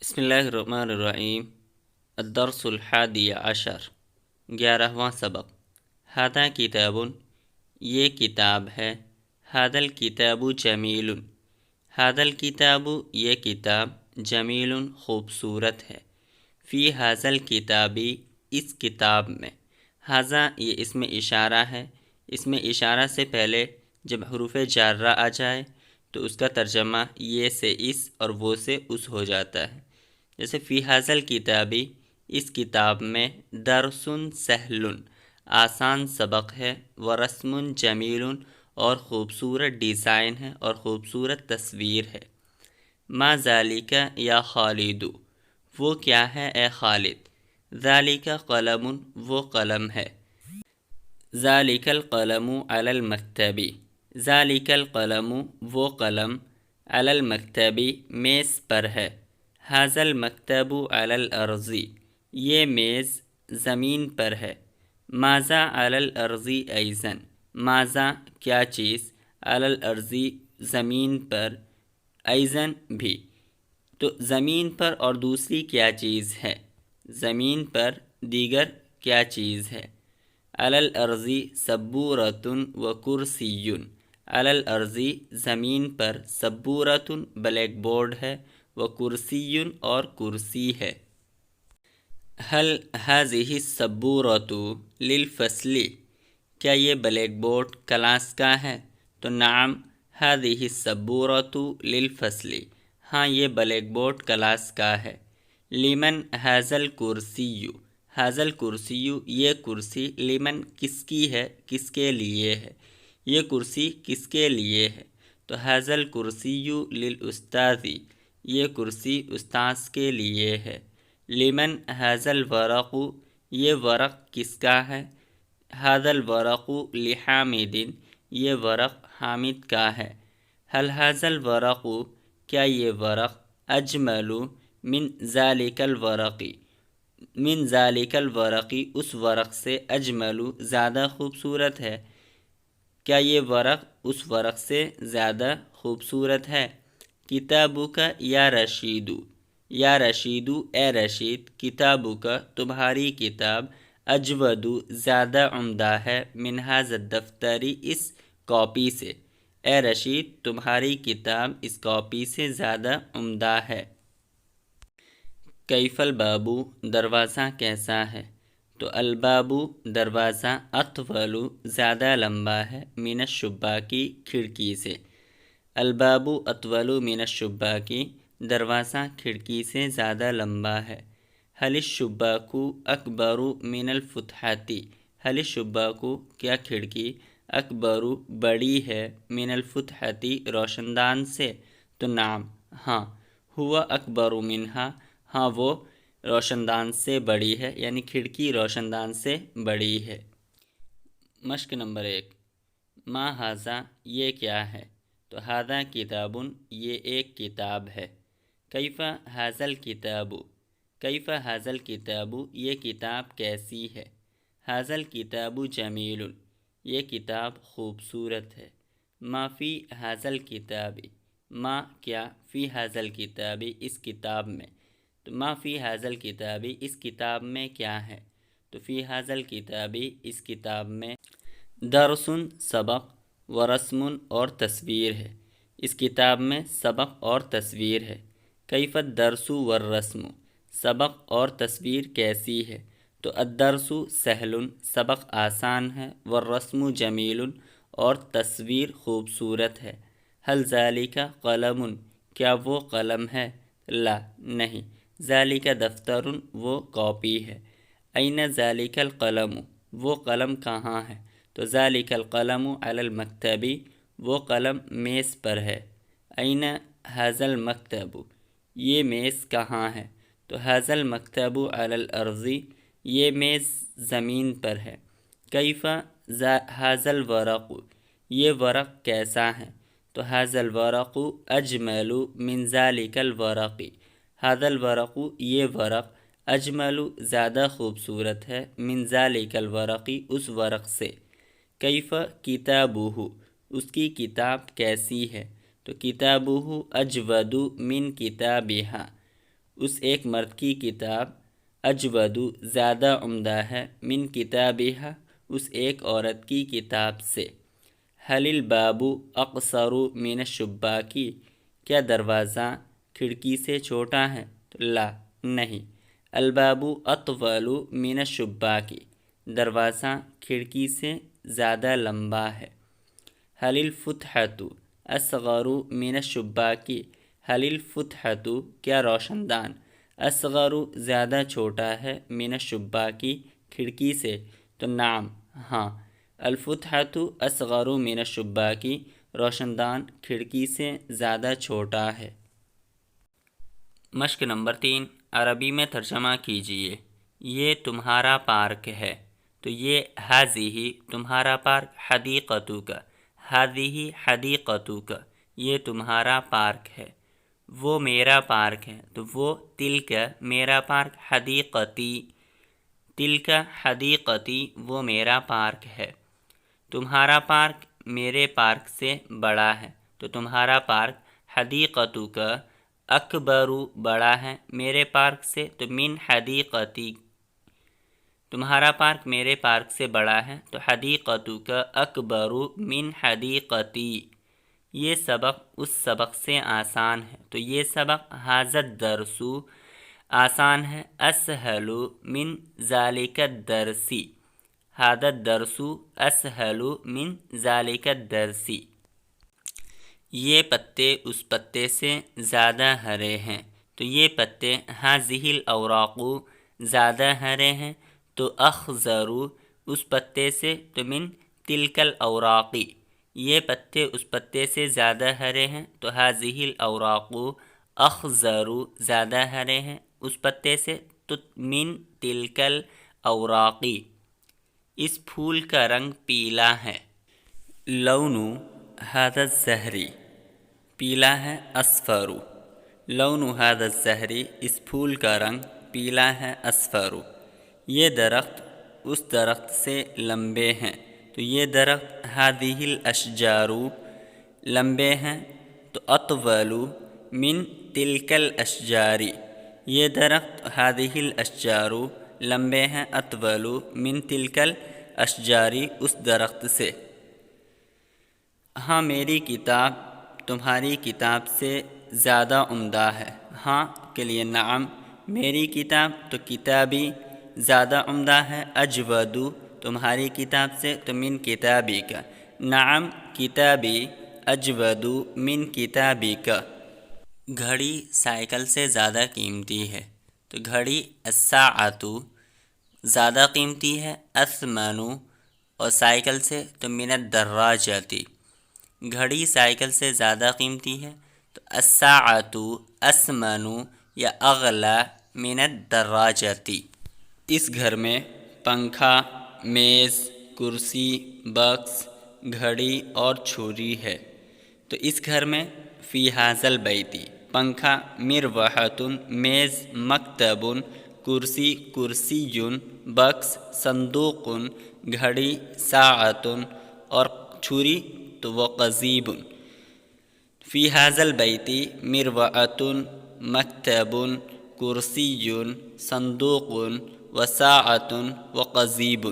بسم اللہ الرحمن الرحیم۔ الدرس الحادی عشر، 11واں سبق۔ ھذا کتاب، یہ کتاب ہے۔ ھذا الکتاب جمیل، ھذا الکتاب، یہ کتاب جمیل خوبصورت ہے۔ فی ھذا الکتاب، اس کتاب میں۔ ھذا یہ اسم اشارہ ہے۔ اسم اشارہ سے پہلے جب حروف جارہ آ جائے تو اس کا ترجمہ یہ سے اس اور وہ سے اس ہو جاتا ہے۔ جیسے فی ھذا الکتاب، اس کتاب میں، درس سہل، آسان سبق ہے، ورسم جمیل، اور خوبصورت ڈیزائن ہے اور خوبصورت تصویر ہے۔ ما ذالک یا خالد، وہ کیا ہے اے خالد؟ ذالک قلم، وہ قلم ہے۔ ذالک القلم علی المکتب، ذالک القلم، وہ قلم، علی المکتب، میز پر ہے۔ ھذا المکتب علی الارض، یہ میز زمین پر ہے۔ ماذا علی الارض ایضا، ماذا کیا چیز، علی الارض زمین پر، ایضا بھی، تو زمین پر اور دوسری کیا چیز ہے، زمین پر دیگر کیا چیز ہے۔ علی الارض سبورۃ و کرسی، علی الارض زمین پر، سبورۃ بلیک بورڈ ہے، و کرسی اور کرسی ہے۔ هل هذه السبورۃ للفصل، کیا یہ بلیک بورڈ کلاس کا ہے؟ تو نعم هذه السبورۃ للفصل، ہاں یہ بلیک بورڈ کلاس کا ہے۔ لمن هذا الکرسی، هذا الکرسی، یہ کرسی، لمن کس کی ہے، کس کے لیے ہے، یہ کرسی کس کے لیے ہے۔ تو هذا الکرسی للاستاذ، یہ کرسی استاذ کے لیے ہے۔ لمن ھذا الورق، یہ ورق کس کا ہے؟ ھذا الورق لحامد، یہ ورق حامد کا ہے۔ هل ھذا الورق، کیا یہ ورق، اجمل من ذالک الورق، من ذالک الورق، اس ورق سے، اجمل زیادہ خوبصورت ہے، کیا یہ ورق اس ورق سے زیادہ خوبصورت ہے۔ کتابک یا رشید، یا رشید اے رشید، کتابک تمہاری کتاب، اجود زیادہ عمدہ ہے، من ھذا الدفتر اس کاپی سے، اے رشید تمہاری کتاب اس کاپی سے زیادہ عمدہ ہے۔ کیف الباب، دروازہ کیسا ہے؟ تو الباب دروازہ، اطول زیادہ لمبا ہے، من الشباک کھڑکی سے۔ الباب اطول من الشباک، دروازہ کھڑکی سے زیادہ لمبا ہے۔ هل الشباک اکبر من الفتحۃ، هل الشباک کیا کھڑکی، اکبر بڑی ہے، من الفتحۃ روشن دان سے، تو نعم ہاں، ہوا اکبر منها، ہاں وہ روشن دان سے بڑی ہے، یعنی کھڑکی روشن دان سے بڑی ہے۔ مشق نمبر 1، ما ھذا، یہ کیا ہے؟ تو ھذا کتاب، یہ ایک کتاب ہے۔ کیف ھذا الکتاب، کیف ھذا الکتاب، یہ کتاب کیسی ہے۔ ھذا الکتاب جمیل، یہ کتاب خوبصورت ہے۔ ما فی ھذا الکتاب، ما کیا، فی ھذا الکتاب اس کتاب میں، تو ما فی ھذا الکتاب اس کتاب میں کیا ہے۔ تو فی ھذا الکتاب اس کتاب میں، درس سبق، ورسم اور تصویر ہے، اس کتاب میں سبق اور تصویر ہے۔ کیف الدرس والرسم، سبق اور تصویر کیسی ہے؟ تو الدرس سہل، سبق آسان ہے، والرسم جمیل، اور تصویر خوبصورت ہے۔ هل ذالک قلم، کیا وہ قلم ہے؟ لا نہیں، ذالک دفتر، وہ کاپی ہے۔ این ذالک القلم، وہ قلم کہاں ہے؟ تو ذالک القلم علی المکتب، وہ قلم میز پر ہے۔ این ھذا المکتب، یہ میز کہاں ہے؟ تو ھذا المکتب علی الارض، یہ میز زمین پر ہے۔ کیف ھذا الورق، یہ ورق کیسا ہے؟ تو ھذا الورق اجمل من ذالک الورق، ھذا الورق یہ ورق، اجمل زیادہ خوبصورت ہے، من ذالک الورق اس ورق سے۔ کیف کتابہ، اس کی کتاب کیسی ہے؟ تو کتابہ اجود من کتابہا، اس ایک مرد کی کتاب اجودو زیادہ عمدہ ہے من کتابہا اس ایک عورت کی کتاب سے۔ حل الباب اقصر من الشباکی کیا دروازہ کھڑکی سے چھوٹا ہے؟ تو لا نہیں۔ الباب اطول من الشباکی دروازہ کھڑکی سے زیادہ لمبا ہے۔ حل الفتحۃ اصغر من الشباکی حل الفتحۃ کیا روشن دان اصغر زیادہ چھوٹا ہے من الشباکی کھڑکی سے؟ تو نعم ہاں، الفتحۃ اصغر من الشباکی روشن دان کھڑکی سے زیادہ چھوٹا ہے۔ مشق نمبر 3 عربی میں ترجمہ کیجئے۔ یہ تمہارا پارک ہے، تو یہ ہذہ تمہارا پارک حدیقتک ہذہ حدیقتک یہ تمہارا پارک ہے۔ وہ میرا پارک ہے، تو وہ تلک میرا پارک حدیقتی تلک حدیقتی وہ میرا پارک ہے۔ تمہارا پارک میرے پارک سے بڑا ہے، تو تمہارا پارک حدیقتک اکبر بڑا ہے میرے پارک سے، تو من حدیقتی تمہارا پارک میرے پارک سے بڑا ہے، تو حدیقتک اکبر من حدیقتی یہ سبق اس سبق سے آسان ہے، تو یہ سبق ھذا الدرس آسان ہے، اسہل من ذالک الدرس ھذا الدرس اسہل من ذالک الدرس یہ پتے اس پتے سے زیادہ ہرے ہیں، تو یہ پتے ھذہ الاوراق زیادہ ہرے ہیں، تو اخضر اس پتے سے، تو من تلک الاوراق یہ پتے اس پتے سے زیادہ ہرے ہیں، تو ھذہ الاوراق اخضر زیادہ ہرے ہیں اس پتے سے، تو من تلک الاوراق اس پھول کا رنگ پیلا ہے۔ لون ھذا الزہر پیلا ہے، اصفر لون ھذا الزہر اس پھول کا رنگ پیلا ہے، اصفر یہ درخت اس درخت سے لمبے ہیں، تو یہ درخت ھذہ الاشجار لمبے ہیں، تو اطول من تلک الاشجار یہ درخت ھذہ الاشجار لمبے ہیں، اطول من تلک الاشجار اس درخت سے۔ ہاں میری کتاب تمہاری کتاب سے زیادہ عمدہ ہے۔ ہاں کے لیے نعم میری کتاب تو کتابی زیادہ عمدہ ہے، اجود تمہاری کتاب سے، تو من کتابی کا نعم کتابی اجود من کتابی کا۔ گھڑی سائیکل سے زیادہ قیمتی ہے، تو گھڑی الساعۃ زیادہ قیمتی ہے، اثمن اور سائیکل سے، تو من الدراجۃ گھڑی سائیکل سے زیادہ قیمتی ہے، تو الساعۃ اثمن یا اغلی من الدراجۃ۔ اس گھر میں پنکھا، میز، کرسی، بکس، گھڑی اور چھری ہے، تو اس گھر میں فی ھذا البیت پنکھا، مروحۃ میز، مکتب کرسی، کرسی، بکس، صندوق گھڑی، ساعۃ اور چھری تو وقضیب۔ فی ھذا البیت مروحۃ مکتب کرسی صندوق وساعۃ وقضیب۔